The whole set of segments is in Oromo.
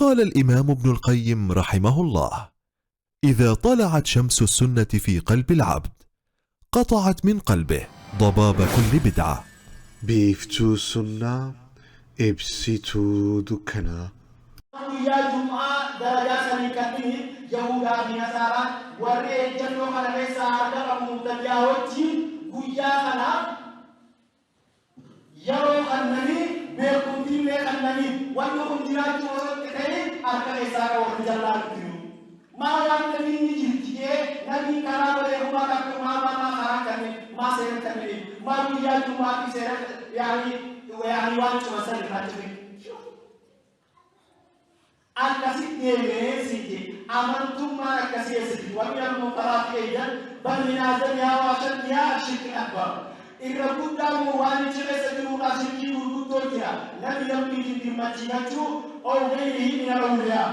قال الإمام ابن القيم رحمه الله: إذا طلعت شمس السنة في قلب العبد قطعت من قلبه ضباب كل بدعة. بيفتو سنة ابسطو دكنا. يا جمعة درجة سنكتني يهودا بنصارى ورئي جنو خنا ليس عرقا مبتدعوتي ويا خنا يرو خنني بيكونتي لي خنني وانو خنجرات وصلت كتير عرقا ليس عرقا ورجلال كيو ما وان نبي نجيجي نبي كرام لهما كاكو ما خران كني ما سيرن كني ما يا جمعة في سيرن يعني وان شوصل لكاتبي akasi deme siji amantum ma akasi siji wa min al-muqarrati aidan bal min azam ya wa shan ya shirk akbar irabunda mu wani chile sadu ka shirki urkutoja nabi yamni di machinatu au ghairihi min al-awliya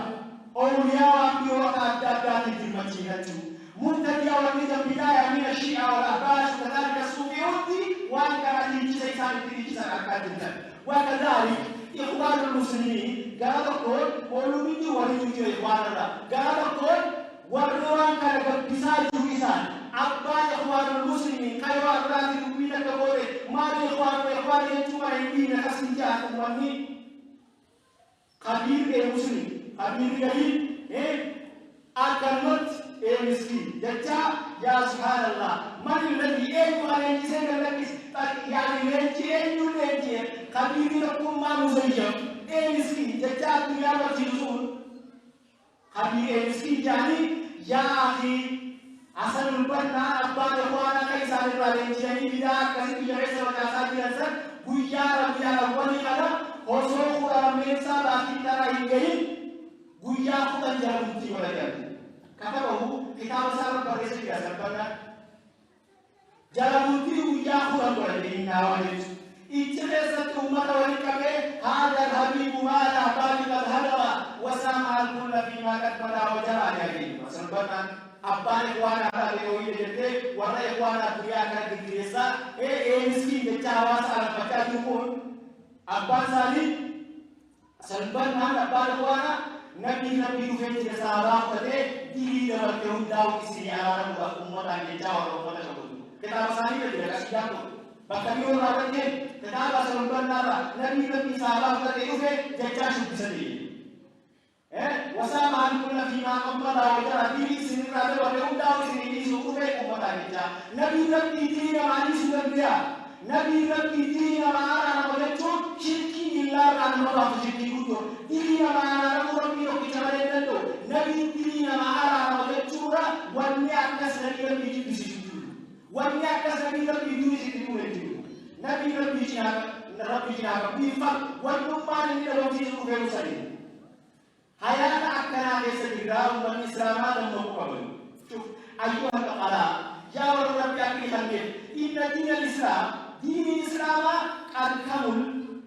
awliya wa bi wa qadda di machinatu muntadia wa min al-bidaya min al-shi'a wal abbas kadhalika as-sufiyuti wa karati chile sani di chisa akadinna wa kadhalik ikhwan al-muslimin garakon molubi wali tuju ikhwanana garakon warwan kala bisa juisan abba ikhwanul muslimin kayo abrati dubina kabore mari ikhwan cuma ini na kasinja kumani kabir ke muslim kabir gari akanot miskin jaja ya subhanallah man alladhi yu'alani sayyidan yani lenji kabir lakum ma muzayyam miskin jaja dunia berjilun kabir miskin jadi ya akhi asal lupakan abba ikhwana kaisa lenji ini bidah kasih bidah sama kasih bidah guyara wani kada koso khura mensa baki tara ingin guya khudan jalan bukti wala jadi kata bahu kita besar berisi biasa karena jalan bukti guya khudan wala jadi nawajib ichile satu umat wali kabe hada habibu ala bali madhara wa sama al-kull fi ma qad wajara jadi masalbana abba ikhwana ada lewi jete wala ikhwana dunia kan digresa miskin becawa salah baca dukun abba salih salbana abba ikhwana nabi ufeti sahabat kate diri dalam keundang isi alam umat yang jauh umat tersebut kita masani tidak kasih jago bahkan orang lainnya kenapa salbana nabi sahabat kate ufeti jajah sendiri wasama ankunna fima qamada wa jara diri sini rada wa keundang isi suku umat yang jauh nabi diri mani sudah dia nabi diri mana nama itu syirki illa kan nama syirki itu diri mana nabi diri nama cura wannya akas nabi lebih di situ wannya akas nabi lebih di situ nabi cina bifak wannya mana ini dalam situ berusaha hayat akan ada segera umat Islam dan mengkawal ayuh kepala ya orang yang kihangin inna dinal Islam dini Islam kan kamul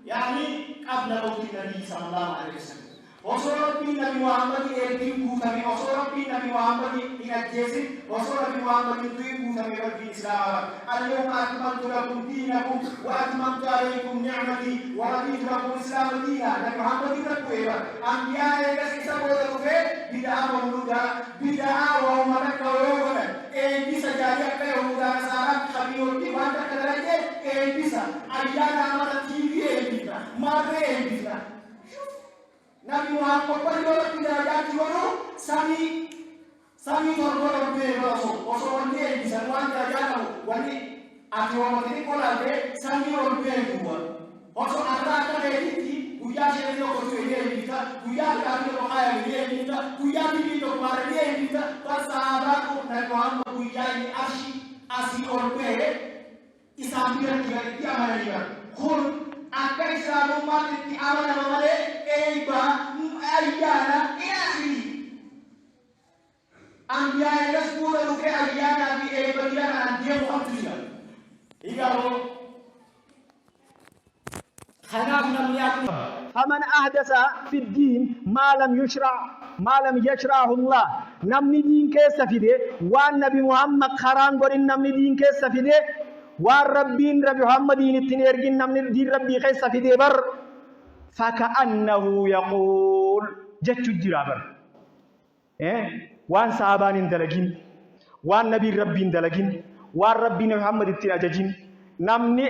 yakni qabla mauti Nabi sallallahu alaihi wasallam Rasulullah Nabi Muhammad itu kami Rasulullah Nabi Muhammad ingat Yesus Rasulullah Nabi Muhammad itu kami bagi Islam al-yawma akmaltu lakum dinakum wa atmamtu alaykum ni'mati wa raditu lakum Islam dinan Nabi Muhammad itu kuwa anbiya yang kasih boleh kuwe bid'ah mauluda bid'ah wa umarak kawan bisa jadi apa yang udah saran kami urti wanda kadang-kadang bisa ayana amat TV bisa mare bisa Nabi Muhammad pada tidak ada jualan sami tergolong bebas. Osoran dia bisa wanda jalan wani aturan ini kola be sami orang bebas. Osor ada ini kuya sini lo kosu ini bisa kuya kami lo kaya ini bisa kuya ini lo kemarin ini bisa pas sahabat Nabi Muhammad kuya ini asi orang be isambir dia mana dia kun akan Islam umat di awal namanya Eba Ayana Iasi Ambiya yang sepuluh luka Ayana di Eba Ayana dia Muhammad juga Ikawo Khanaf namiyaki Faman ahdasa fi din ma lam yashrahu Allah namni din ke safide wa Nabi Muhammad kharan gorin namni din ke safide والربين ربي محمدين التنيرجين من الدين ربي خيس في دبر فكأنه يقول جتشو جرابر وان صحابان دلقين وان نبي ربي دلقين وان ربي محمد التناججين namni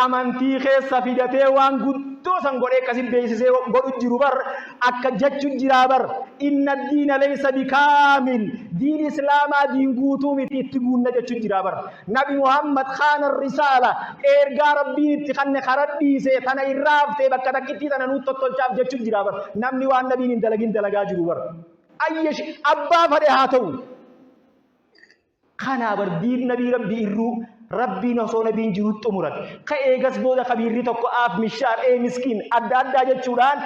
amantii keessa fidatee waan guddoo san godhee akkasiin beeksisee godhu jiru bar akka jechuun jira bar inna diina laysa bikaamil diin islaamaa diin guutuu miti itti guunna jechuun jira bar nabi muhammad khaana risaala ergaa rabbiin itti kanne karadhiise tana irraaftee bakka takkitti tana nuut tottolchaaf jechuun jira bar namni waan nabiin hin dalagin dalagaa jiru bar ayyash abbaa fadhe haa ta'u kana bar diin nabii rabbii irruu ربي نصون بين جهود أمورات كأيجاز بودا خبيري تكو آف مشار مسكين أدادا جتشوران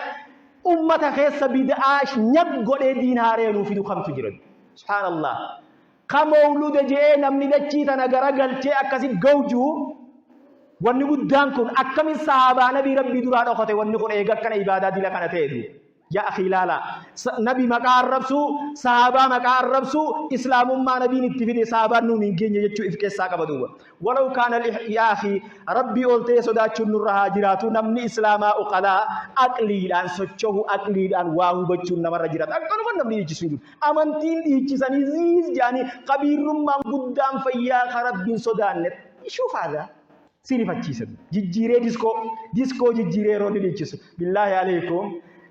أمة خيس بدعاش نبغى دين هارينو في دخان تجرد سبحان الله كمولود جاء نمني دشيت أنا جرجل جاء كسيب جوجو ونقول دانكون أكمل الصحابة نبي ربي دوران أخته ونقول إيجا كان إبادة دي لكان تهدو يا أخي لا لا نبي مكارب سو صحابة مكارب سو إسلام ما نبي نتفيد صحابة نون إنجيل يجتو إفكس ساق بدو ولو كان يا أخي ربي قلت سودا تشنور هاجراتو نمني إسلام أقلا أقليل أن سوتشوه أقليل أن واو بتشون نمر هاجرات أكنو من نبي يجسون أمانتين يجساني زيز جاني كبير من قدام فيا خرب بن سودان شوف هذا سيري فتشيسن جيجيري ديسكو جيجيري رودي يجسو بالله عليكم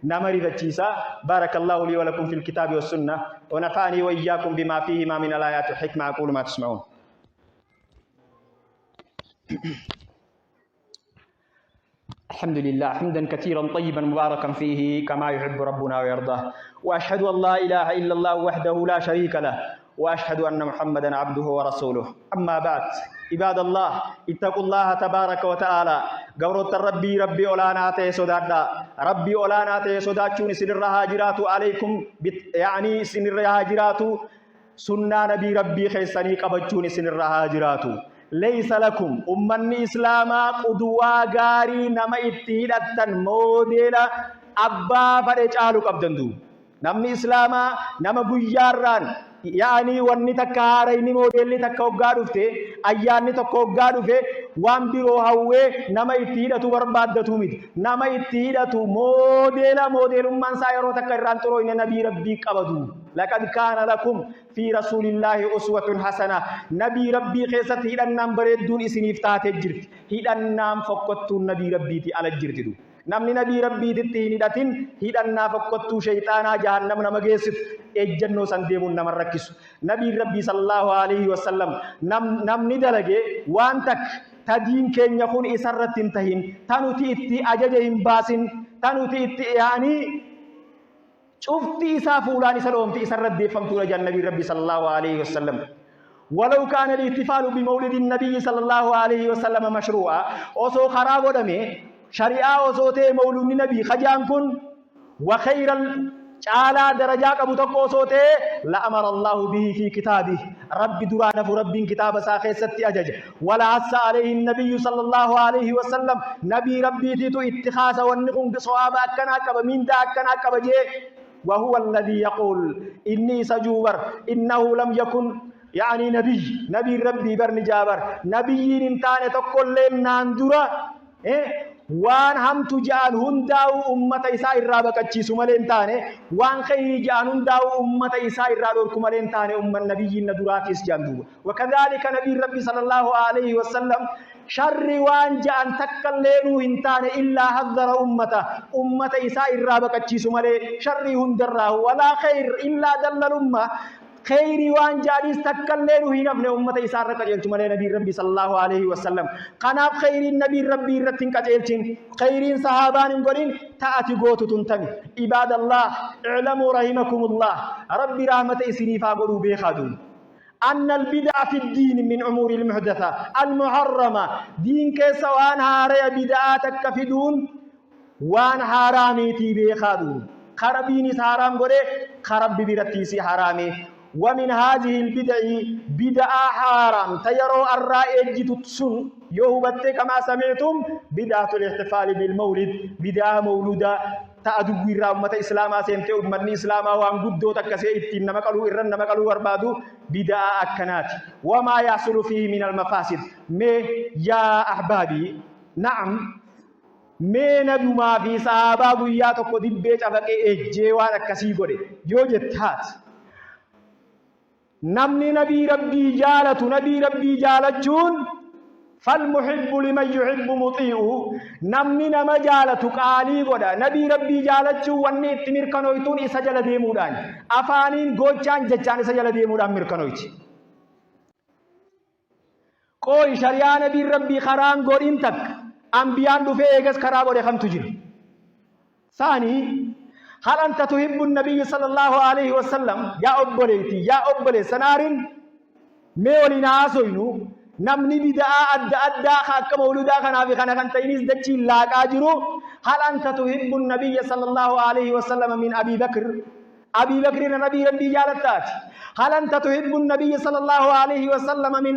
نمري فتشيسا بارك الله لي ولكم في الكتاب والسنة ونفعني وإياكم بما فيهما من الآيات الحكمة أقول ما تسمعون الحمد لله حمدا كثيرا طيبا مباركا فيه كما يحب ربنا ويرضاه وأشهد أن لا إله إلا الله وحده لا شريك له وأشهد أن محمدا عبده ورسوله أما بعد عباد الله اتقوا الله تبارك وتعالى قولت ربي أولانا تيسودادا ربي أولانا تيسوداتشون سنر هاجرات عليكم يعني سنر هاجرات سنة نبي ربي خيساني قبجون سنر هاجرات ليس لكم أمني إسلاما قدوا غاري نما اتهدتا موديلا أبا فريجالو قبدندو نمني إسلاما نما بياران يعني واني تكاري موديلي تكوغادو فيه أياني تكوغادو فيه وان بيرو هاوه نما اتهدتو بربادتو ميت نما اتهدتو موديل من سايرو تكران ترو إن نبي ربي قبدو لقد كان لكم في رسول الله أسوة حسنة نبي ربي خيست هيدان نام بريدون إسنيف تاتي جرت هيدان نام فقطو نبي ربي تي على جرت دو نمني نبي ربي تتيني داتين هيدان نام فقطو شيطانا جهنم نمجيست ejjanno san deemun nama rakkisu nabi rabbi sallallahu alaihi wasallam namni dalage waan tak tadiin keenya kun isarratti tahin tanuti itti ajaja hin baasin tanuti itti yaani cufti isa fuulaan isa dhoomti isarratti deeffamtuudha jan nabi rabbi sallallahu alaihi wasallam ولو كان الاحتفال بمولد النبي صلى الله عليه وسلم مشروعا وسو خراب ودمه شريعه وسوته مولود النبي خجان كن وخير على درجات أبو تقو صوته لأمر الله به في كتابه رب درانه رب كتاب ساخي ستي أجج ولا عسى عليه النبي صلى الله عليه وسلم نبي ربي تيتو اتخاذ ونقوم بصوابا كنا كبا من دا كنا كبا جي وهو الذي يقول إني سجوبر إنه لم يكن يعني نبي ربي برني جابر نبي انتاني تقول لنا اندورا وان هم تجان هنداو أمة إسرائيل رابك تشيسو ملنتانه وان خير جان هنداو أمة إسرائيل رابك ملنتانه النبي ندراتيس جاندو وكذلك نبي ربي صلى الله عليه وسلم شر وان جان تكلينو هنتانه إلا حذر أمة إسرائيل رابك تشيسو ملي شر هندراه ولا خير إلا دل الأمة خير وان جاريس تكلينو هنا من أمة إسرائيل كجيل تمالي نبي ربي صلى الله عليه وسلم قناب خير النبي ربي رتين كجيل خير صحابان قولين تأتي قوتو تنتمي عباد الله اعلموا رحمكم الله ربي رحمة إسنيفا قلوا بيخادون أن البدع في الدين من أمور المحدثة المحرمة دين كيسا وان هاري بدعاتك في دون وان حرامي تي بيخادون خربيني حرام قولي خرب برتيسي حرامي ومن هذه البدع بدع حرام تيروا الرائج تتسن يوبت كما سمعتم بدعة الاحتفال بالمولد بدعة مولودة تأدوي رامة إسلاما سنتي أمني إسلاما وان قدو تكسي إنما قالوا إرن نما قالوا وربادو بدعة أكنات وما يحصل فيه من المفاسد يا أحبابي نعم mee nabiumaa fi sahaabaa guyyaa tokko dibbee cafaqee ejjee waan akkasii godhe yoo jettaat namni nabii rabbii jaalatu nabii rabbii jaalachuun فالمحب لمن يحب مطيع نمني نما جالتو قالي غدا نبي ربي جالتو وني تمر كنويتون اسجل ديمودان افانين غوچان جچان اسجل ديمودان مر كنويت قوي شريعه نبي ربي خران غورين تك انبيان دو فيغس خرا غوري خم تجير ثاني هل انت تحب النبي صلى الله عليه وسلم يا ابوليتي يا ابولي سنارين ميولينا سوينو namni bid'aa adda addaa akka mawludaa kanaa fi kana kan ta'inis dachiin laaqaa jiru hal anta tuhibbu nabiyya sallallahu alaihi wasallam min abi bakr nabii rabbii jaalattaati hal anta tuhibbu nabiyya sallallahu alaihi wasallam min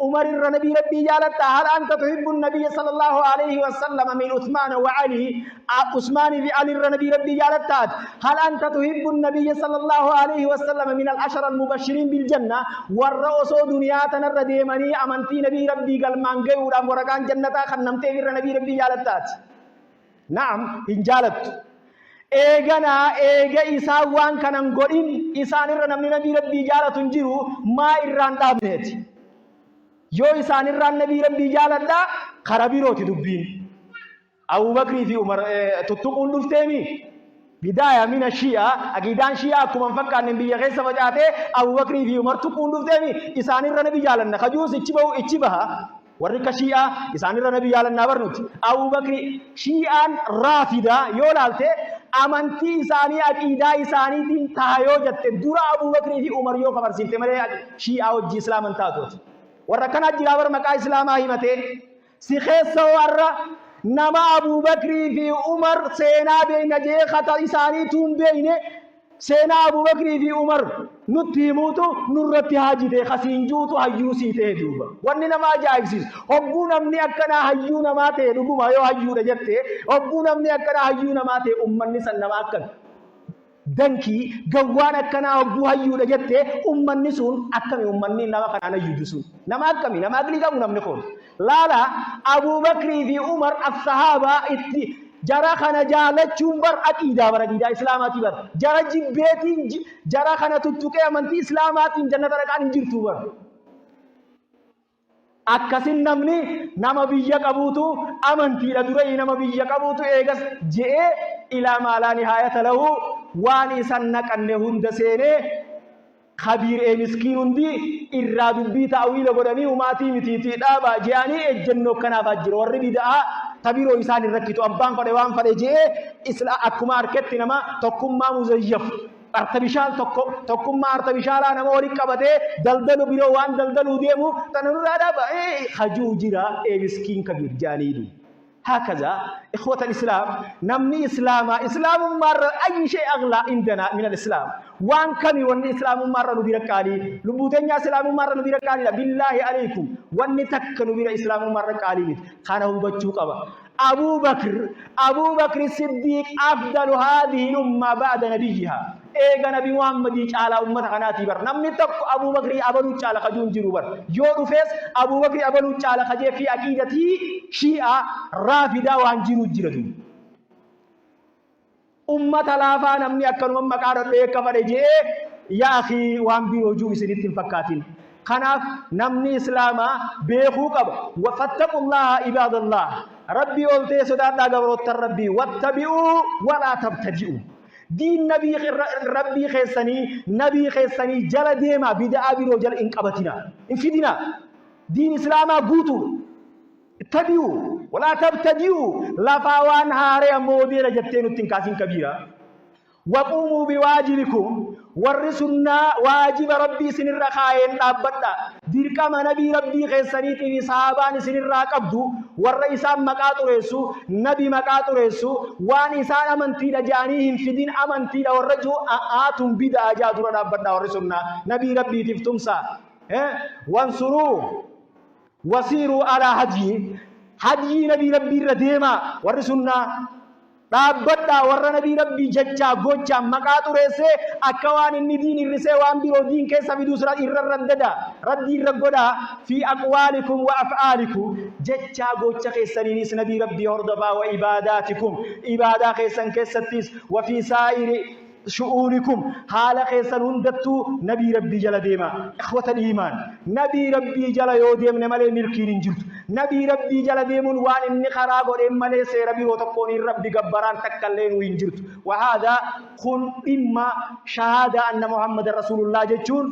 umar nabii rabbii jaalatta hal anta tuhibbu nabiyya sallallahu alaihi wasallam min uthman wa ali usman fi ali nabii rabbii jaalattaati hal anta tuhibbu nabiyya sallallahu alaihi wasallam min al-ashara al-mubashirin bil janna warra osoo duniyaa tanarra deemanii amantii nabii rabbii galmaan gayuudhaan waraqaan jannataa kan namtee irra nabii rabbii jaalattaati naam hin jaalattu eegana eega isaa waan kanan godhin isaan irra namni nabii rabbii jaalatu hin jiru maa irraan dhaabneeti yoo isaan irraan nabii rabbii jaaladha kara birooti dubbiin Abu Bakri fi Umar tuttuquun dhufteemi bidaaya mina shi'a aqiidaan shi'a akkuma fakkaanne biyya keessa facaate Abu Bakri fi Umar tuquun dhufteemi isaan irra nabii jaalanna kajuus ichi baha warri ka shi'a isaan irra nabii jaalannaa barnuti Abu Bakri shi'aan raafida yoo laalte amantii isaanii aqiidaa isaaniitiin taayoo jette dura Abu Bakri fi Umar yoo kabarsiifte malee shi'a hojii islaaman taatuuti warra kana jiraa bar maqaa islaamaa himate si keessa warra nama Abu Bakri fi Umar seenaa beeyna jee khata isaanii tuun beeyne seenaa Abu Bakri fi Umar nutti himuutu nurratti haajite khasiinjuutu hayyuu sii ta'e duuba wanni nama ajaa'ibsiisu hogguu namni akkanaa hayyuu namaa ta'e dhuguma yoo hayyuudha jette hogguu namni akkanaa hayyuu namaa ta'e ummanni san nama akkan dankii gawwaan akkanaa hogguu hayyuudha jette ummanni sun akkami ummanni nama kanaan hayyuudhu sun nama akkami nama aqlii qabu namni kun laala Abu Bakri fi Umar as-sahaba itti jara kana jaalachuun bar aqiidaa bar aqiidaa islaamaatii bar jara jibbeetiin jara kana tuttuqee amantii islaamaatiin jannata dhaqaan hin jirtu bar akkasin namni nama biyya qabuutu amantiidha duree nama biyya qabuutu eegas je'ee ilaa maalaa nihaayata lahu waan isan naqanne hunda seenee khabiir miskiin hundi irraa dubbii ta'wiila godhanii umaatii mitiitii dhaaba je'anii ejjennoo kanaaf ajjira warri bid'aa tabiroo isaan irrakkitu abbaan fadhe waan fadhe je'ee akkuma harketti nama tokkummaa muzayyaf artabishaan tokkummaa artabishaalaa nama walitti qabatee daldalu biroo waan daldalu deemu tanurraa dhaaba hajuu jira miskiin kabiir jaaniidhu هكذا إخوة الإسلام نمني إسلام مرة أي شيء أغلى عندنا من الإسلام وان كمي وان إسلام مرة نبيرك علي لبوتين يا إسلام مرة نبيرك علي بالله عليكم وان تك نبير إسلام مرة علي خانه بچوك أبو بكر الصديق أفضل هذه الأمة بعد نبيها إيجا نبي محمد على أمة خناتي بر نمني تك أبو بكر أبلو على خجون جروبر يو فيس أبو بكر أبلو على خجي في عقيدتي شيعة رافضة وان جرو جردو أمة لافا نمني أكل أمة كارت ليك فرجي يا أخي وان بيوجو سنتين فكاتين خناف نمني إسلاما بيخو قب وفتقوا الله عباد الله ربي أولتي سداد قبروت ربي واتبعوا ولا تبتدئوا دين ربي خيساني جل ديما بدعا بيرو جل انقبتنا انفدنا دين إسلاما قوتوا اتبعوا ولا تبتدئوا لفاوان هاري مودي رجبتين التنكاسين كبيرة وقوموا بواجبكم ورسلنا واجب ربي سنر خاين أبدا ديرك ما نبي ربي خيسانيتي في صحابان سنر قبضو والرئيسان مقاطرسو نبي مقاطرسو وان إسان أمنتي لجانيهم في دين أمنتي لورجو آتم بدا جادرنا أبدا ورسلنا نبي ربي تفتمسا وانصروا وسيروا على هدي نبي ربي رديما ورسلنا dhaabbadhaa warra nabii rabbii jechaa gochaa maqaa xureessee akka waan inni diin irrisee waan biroo diin keessa fiduus irra raddada raddii irra godhaa fi aqwaalikum wa af'aalikum jechaa gocha keessaniinis nabii rabbii hordofaa wa ibaadaatikum ibaadaa keessan keessattis wa fi saa'iri شؤونكم حال خيسن هندتو نبي ربي جل ديما إخوة الإيمان نبي ربي جل يوديم نمالي ملكين انجلت نبي ربي جل ديمون وان اني خراب ورمالي سيربي وتقوني ربي قبران تكالين وينجلت وهذا خن إما شهادة أن محمد رسول الله جتون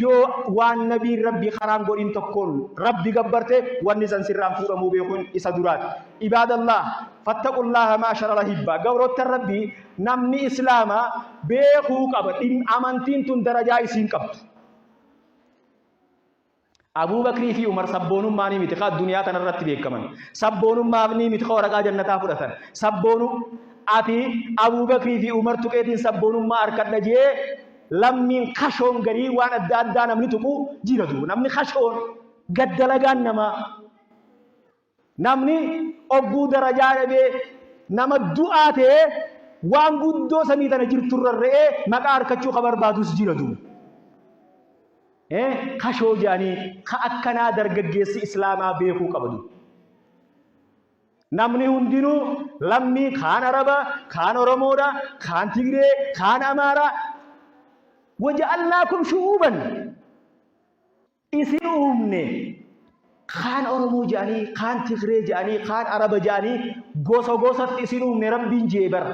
يو وان نبي ربي خرام قرين تقون ربي قبرته وان نزان سرام فورمو بيقون إسادرات عباد الله فاتقوا الله ما شر رهيبا قورت ربي نمني إسلاما بيخو قبط إن أمانتين تن درجة إسين قبط أبو بكر في عمر سبونم ماني متخا الدنيا تنرت بيك كمان سبونم ماني متخا ورقا جنة فرثن سبونم أتي أبو بكر في عمر تكيتين سبونم ما أركض نجيه لمن خشون غري وانا دادا نمني تكو جيردو نمني خشون قدلغان نما نمني أبو درجة بي نما دعاته وان قدو سميتنا جرتر الرئي مقار كچو خبر بادوس جيردو خشو جاني خأكنا درگگيس إسلاما بيخو قبدو نمني هندينو لمي خان عربا خان ورمودا خان تيغري خان أمارا وجعلناكم شعوبا إسن أمني خان أرمو جاني خان تغري جاني خان عرب جاني غوصة غوصة إسن أمني ربين جيبر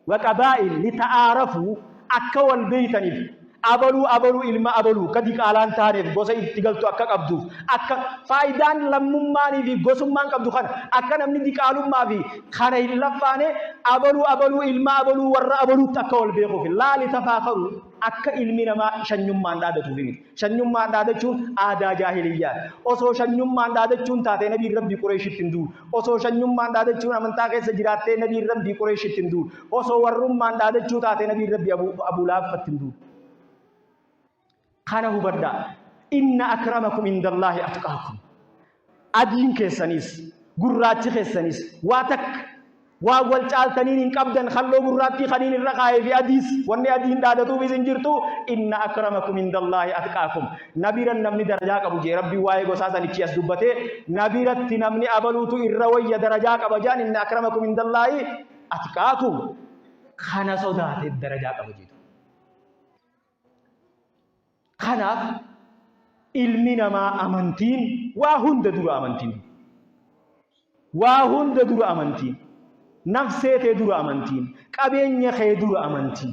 وقبائل لتعارفوا أكوال بيتني أبلو إلما أبلو كدي كالان تاريخ غوصة إتقلتو أكا قبدو أكا فايدان لمماني في غوصة مان قبدو خان أكا نمني دي كالوم ما في خان إلفاني أبلو إلما أبلو ور أبلو تكوال بيخو في لا لتفاخروا أكا إلمنا ما شنيم مان دادتو في شنيم مان دادتون آدا جاهلية أصو شنيم مان دادتون تاتي نبي ربي قريش تندو أصو شنيم مان دادتون أمنتاكي سجراتي نبي ربي قريش تندو أصو ورم مان دادتون تاتي نبي ربي أبو لاب فتندو خانه بردا إن أكرمكم عند الله أتقاكم أدين كيسانيس قراتي كيسانيس واتك واول تعالتنين إن قبضا خلو قراتي خلين الرقائي في أديس واني أدين دادتو بزنجرتو إن أكرمكم عند الله أتقاكم نبيرا نمني درجاك أبو جي ربي واي قصاصا نكياس دبته نبيرا تنمني أبلوتو إروي درجاك أبو جان إن أكرمكم عند الله أتقاكم خانا صدات الدرجاك أبو جي خناف علمنا ما أمانتين وهند دور أمانتين وهند دور أمانتين نفسه دور أمانتين كابين يخي دور أمانتين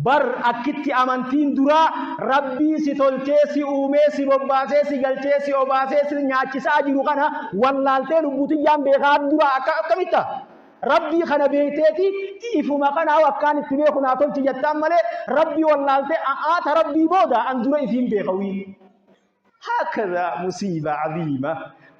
بر أكيد أمانتين دورا ربي ستولتسي أومسي بباسي غلتسي أباسي نياتي ساجرو كنا والله لبوتي جام بغاد دورا كميتا ربي خنا بيتي إفما كنا وكان تبيخنا تولتي جتام ماله ربي والله ربي بودا أندورا إفين بيقوي هكذا مصيبة عظيمة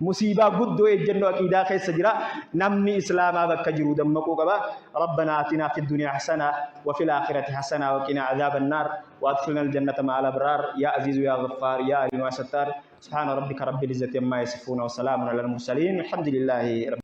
مصيبة قدو الجنة أكيدا خيس سجرا نمني إسلاما بكجرو دمكو قبا ربنا آتنا في الدنيا حسنة وفي الآخرة حسنة وقنا عذاب النار وأدخلنا الجنة مع الأبرار يا عزيز يا غفار يا عليم يا ستار سبحان ربك رب العزة عما يصفون وسلام على المرسلين الحمد لله رب